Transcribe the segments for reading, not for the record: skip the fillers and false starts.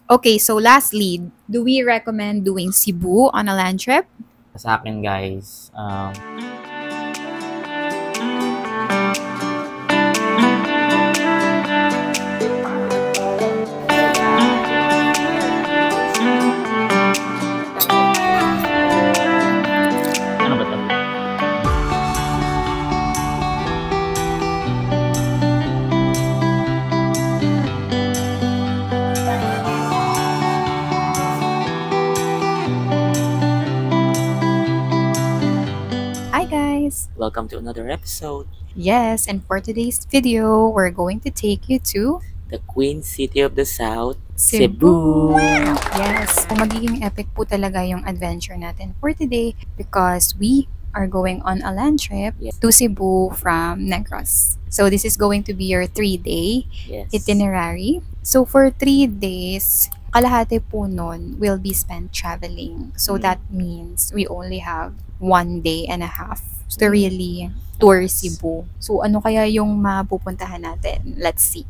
Okay, so lastly, do we recommend doing Cebu on a land trip? Sa akin guys, ano ba to? Hi guys! Welcome to another episode, Yes, and for today's video, we're going to take you to the Queen City of the South, Cebu! Yes, so magiging epic po talaga yung adventure natin for today because we are going on a land trip Yes. to Cebu from Negros. So this is going to be your 3-day Yes. itinerary. So for 3 days, kalahati po nun will be spent traveling. So that means we only have 1 day and a half to really tour Cebu. So ano kaya yung mapupuntahan natin? Let's see.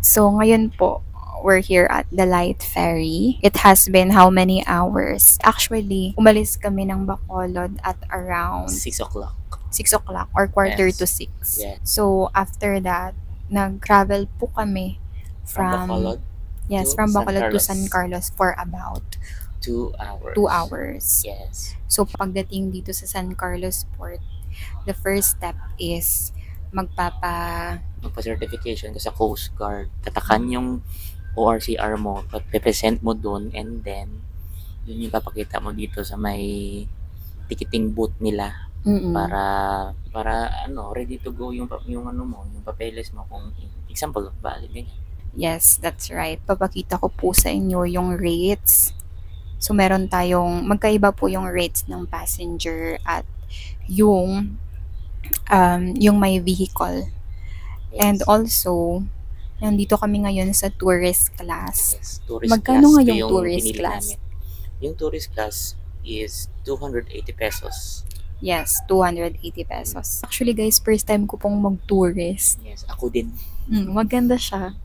So ngayon po, we're here at the Light Ferry. It has been how many hours? Actually, umalis kami ng Bacolod at around 6 o'clock. 6 o'clock or quarter Yes. to 6. Yes. So after that, nag-travel po kami From Bacolod yes, to from San Bacolod to Carlos. San Carlos for about 2 hours. 2 hours. Yes. So pagdating dito sa San Carlos Port, the first step is Magpa-certification ka sa Coast Guard. Tatakan yung ORCR mo, present mo dun, and then yun yung papakita mo dito sa may ticketing booth nila para ready to go yung ano mo, yung papeles mo kung example valid ganyan. Yes, that's right. Papakita ko po sa inyo yung rates. So meron tayong magkaiba po yung rates ng passenger at yung may vehicle. Yes. And also, nandito kami ngayon sa tourist class. Yes, tourist Magkano class nga ito yung tourist pinili class? namin. Yung tourist class is 280 pesos. Yes, 280 pesos. Actually guys, first time ko pong mag-tourist. Yes, ako din. Maganda siya.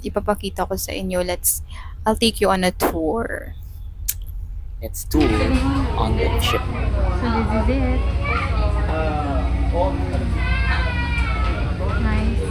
Ipapakita ko sa inyo. I'll take you on a tour. Let's tour on the ship. So this is it. Nice.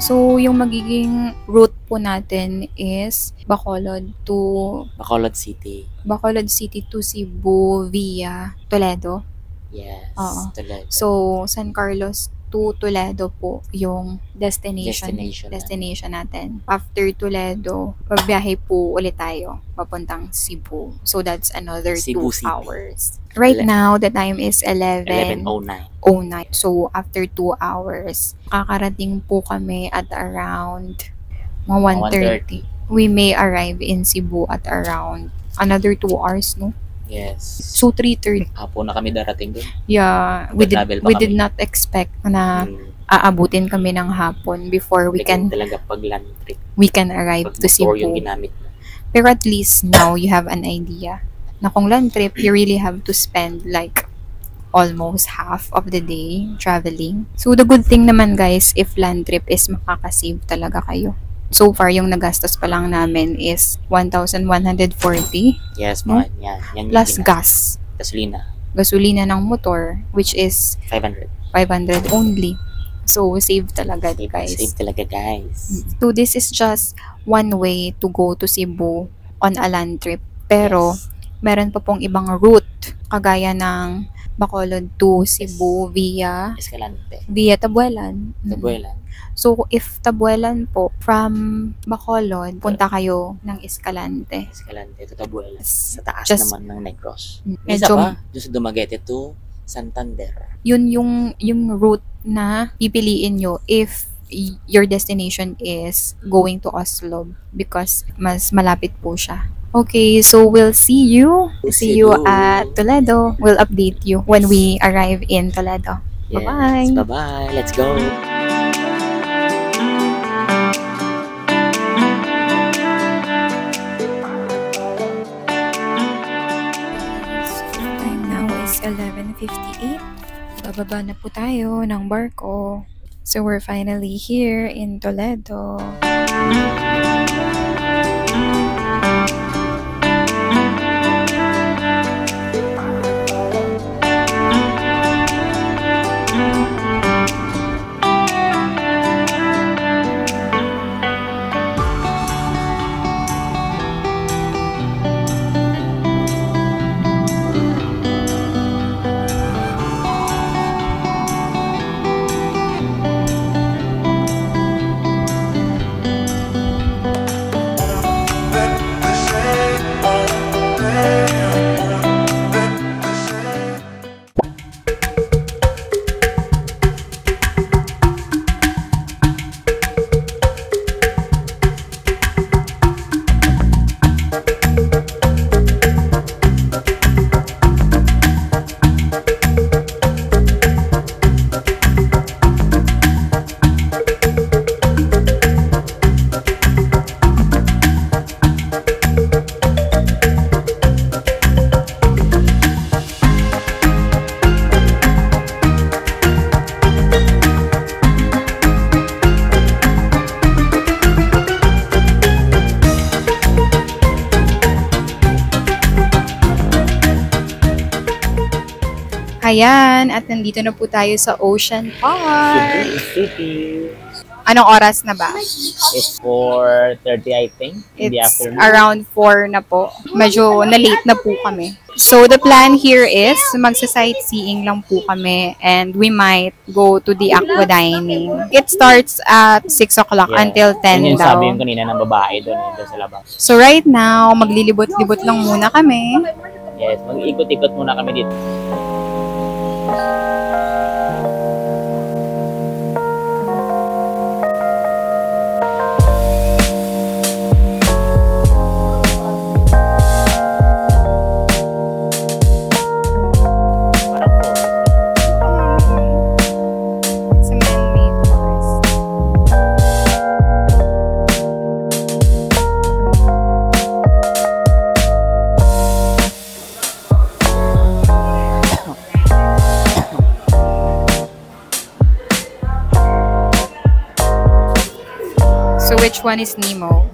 So, yung magiging route po natin is Bacolod City. to Cebu via Toledo. Yes. Oo. Toledo. So, San Carlos to Toledo po yung destination natin. After Toledo, pagbiyahe po ulit tayo papuntang Cebu. So, that's another Cebu 2 City. hours. Right now, the time is 11:09. 11:09. So, after 2 hours, kakarating po kami at around 1:30. We may arrive in Cebu at around another 2 hours, no? Yes. So, 3:30. Hapon na kami darating doon. Yeah, we Travel pa did kami. not expect na aabutin kami ng hapon before we can talaga pag land trip. arrive to Pag-motor yung Cebu. ginamit mo. Pero at least now you have an idea na kung land trip, you really have to spend like almost half of the day traveling. So the good thing naman guys, if land trip is makakasave talaga kayo. So far, yung nagastos pa lang namin is 1,140 Yes, No? man. Yan plus yung gas. Gasolina ng motor, which is 500. 500 only. So, save talaga guys. Save talaga guys. So, this is just one way to go to Cebu on a land trip. Pero, Yes. meron pa pong ibang route, kagaya ng Bacolod to Cebu via Tabuelan. Tabuelan. So, if Tabuelan po, from Bacolod, punta kayo ng Escalante. to Tabuelan. Sa taas Just- naman ng Negros. Medyo- Isa pa, doon sa Dumaguete to Santander. Yun yung route na pipiliin nyo if your destination is going to Oslo because mas malapit po siya. Okay, so we'll see you. See you at Toledo. We'll update you when we arrive in Toledo. Yes, Bye-bye. Bye-bye. Let's go. Time now is 11:58. Bababa na po tayo ng barko. So we're finally here in Toledo. Ayan, at nandito na po tayo sa Ocean Park. City. Anong oras na ba? It's 4:30, I think, in the It's afternoon. around 4 na po. Medyo na-late na po kami. So, the plan here is magsa-sightseeing lang po kami and we might go to the aqua dining. It starts at 6 o'clock Yeah. until 10 Yun yung daw. sabi yung kanina ng babae doon sa labas. So, right now, maglilibot-libot lang muna kami. Yes, mag-ikot-ikot muna kami dito. It's a man-made forest. So, which one is Nemo?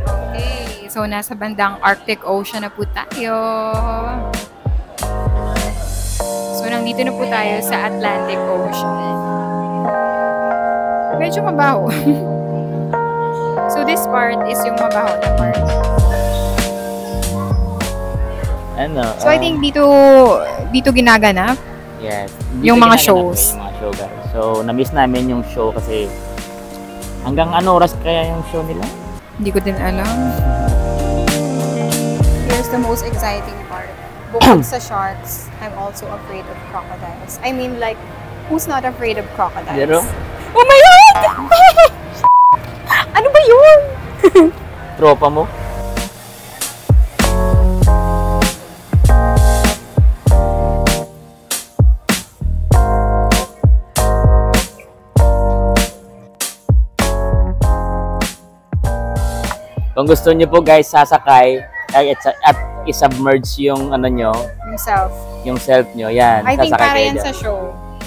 Okay, so nasa bandang Arctic Ocean na po tayo. So, nandito na po tayo sa Atlantic Ocean. Medyo mabaho. So, this part is yung mabaho na part. Ano? So, I think dito ginaganap. Yes. Yung Dito mga ginagawa shows. Yung mga show, guys. So, na-miss namin yung show kasi hanggang ano oras kaya yung show nila? Hindi ko din alam. Here's the most exciting part. Bukod sa sharks, I'm also afraid of crocodiles. I mean, like, who's not afraid of crocodiles? Zero? Oh my God! Ano ba yun? Tropa mo? Kung gusto niyo po guys sasakay at i-submerge yung ano nyo, Himself. yung self nyo, yan. I think sasakay para kayo yan dyan. sa show.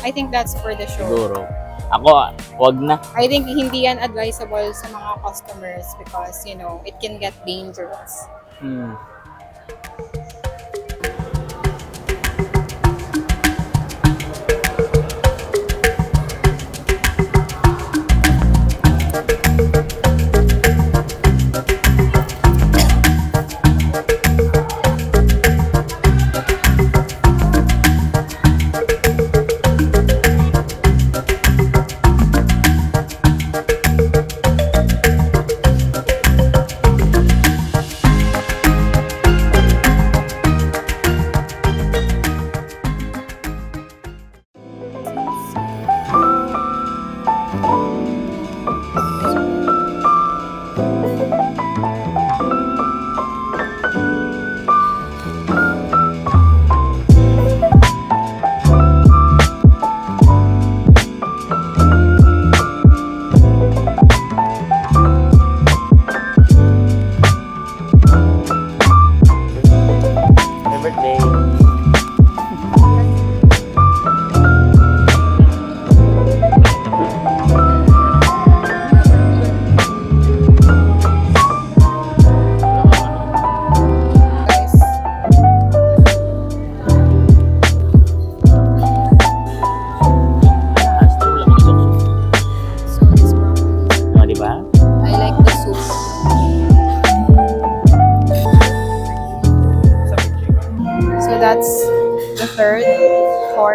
I think that's for the show. Siguro. Ako, wag na. I think hindi yan advisable sa mga customers because, you know, it can get dangerous. Hmm.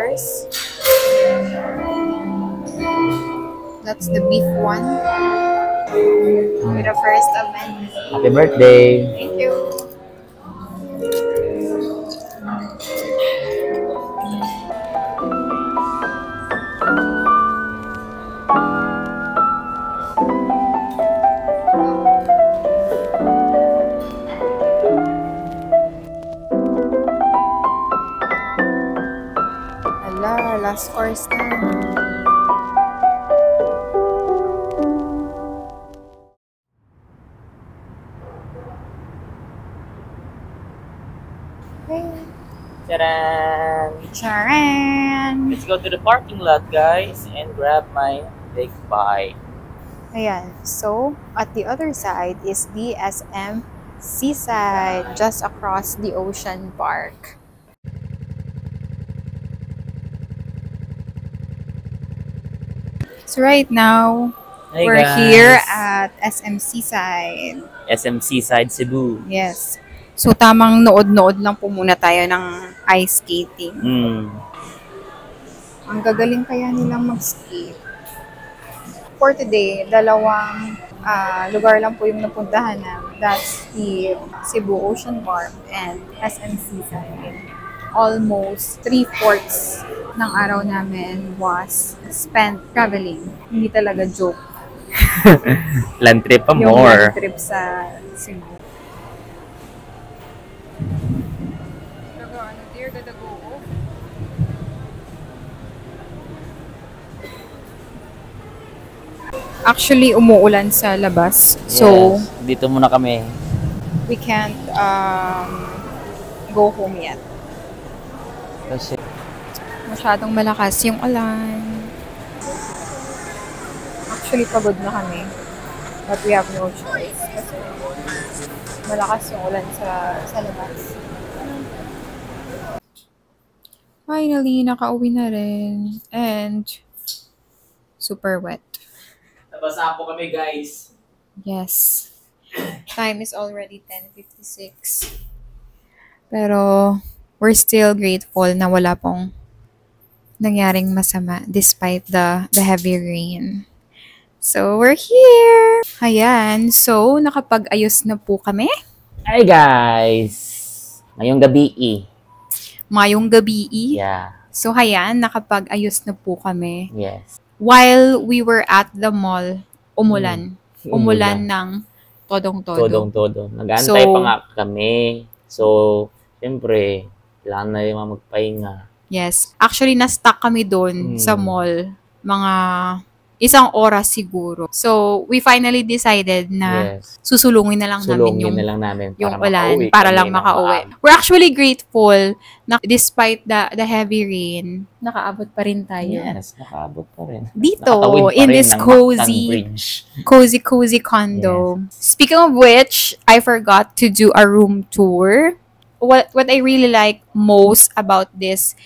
course. That's the beef one. With the first amendment. Happy birthday! Thank you. Ala, last course na. Charan! Charan! Let's go to the parking lot, guys, and grab my big bike. Ayan. So, at the other side is the SM Seaside, just across the Ocean Park. So right now, Hey we're guys. here at SM Seaside. SM Seaside Cebu. Yes. So tamang nood-nood lang po muna tayo ng ice skating. Ang gagaling kaya nilang mag-skate. For today, dalawang lugar lang po yung napuntahan namin. That's the Cebu Ocean Park and SM Seaside. Almost 3/4 ng araw namin was spent traveling. Hindi talaga joke. Land trip pa Yung more. road trip sa Cebu. Actually, umuulan sa labas. So, Yes. Dito muna kami. we can't go home yet. Kasi Masyadong malakas yung ulan. Actually, pagod na kami. But we have no choice. Kasi malakas yung ulan sa labas. Finally, nakauwi na rin. And super wet. nabasa po kami, guys. Yes. Time is already 10:56. Pero we're still grateful na wala pong nangyaring masama despite the heavy rain. So, we're here! Ayan. So, nakapag-ayos na po kami. Hi, guys. Ngayong gabi. Mayong gabi. Yeah. So, ayan. Nakapag-ayos na po kami. Yes. While we were at the mall, umulan. Umulan ng todong-todo. Todong-todo. Nag-aantay So, pa nga kami. So, siyempre, kailangan na yung mga magpahinga. Yes. Actually, na-stuck kami doon sa mall. Mga 1 oras siguro. So, we finally decided na Yes. susulungin na lang namin Sulungin yung na lang namin yung para ulan makauwi para kami lang ng makauwi. maaga. We're actually grateful na despite the heavy rain, nakaabot pa rin tayo. Yes, nakaabot pa rin. Dito, Nakatawid pa in rin this ng cozy, Mactan Bridge. cozy condo. Speaking of which, I forgot to do a room tour. What I really like most about this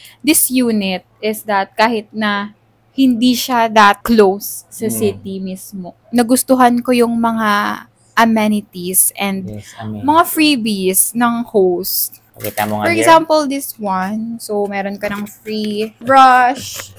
unit is that kahit na hindi siya that close sa city mismo, nagustuhan ko yung mga amenities and Yes, amen. mga freebies ng host. Pakita mo nga For here. example, this one. So, meron ka ng free brush.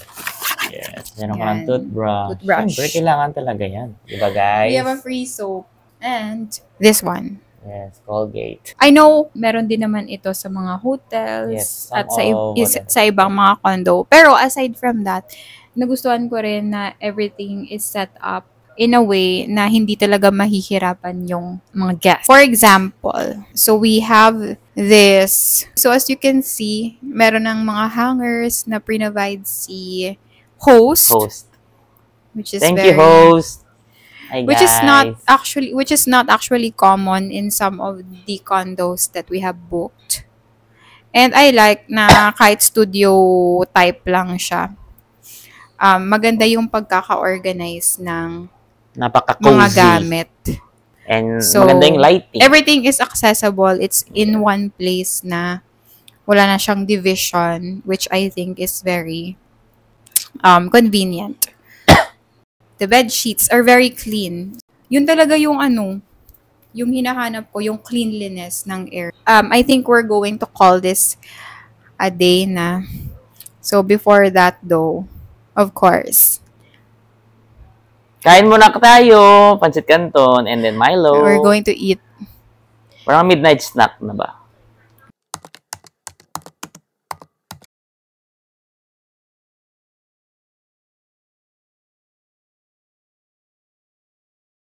Yes, meron ka Yan. ng toothbrush. Toothbrush. Siyempre, kailangan talaga yan. Diba, guys? We have a free soap. And this one. Yes, Colgate. I know, meron din naman ito sa mga hotels Yes, at some sa ibang mga condo. Pero aside from that, nagustuhan ko rin na everything is set up in a way na hindi talaga mahihirapan yung mga guests. For example, so we have this. So as you can see, meron ng mga hangers na provide si host. Which is Thank very, you, host. Hi, which is not guys. actually common in some of the condos that we have booked. And I like na kahit studio type lang siya. Maganda yung pagkaka-organize ng Napaka-cozy. mga gamit. And So, maganda yung lighting. Everything is accessible. It's in one place na wala na siyang division, which I think is very convenient. The bed sheets are very clean. Yun talaga yung yung hinahanap ko, yung cleanliness ng air. I think we're going to call this a day na So, before that though, of course, Kain muna tayo, pancit canton, and then Milo. we're going to eat. Parang midnight snack na ba?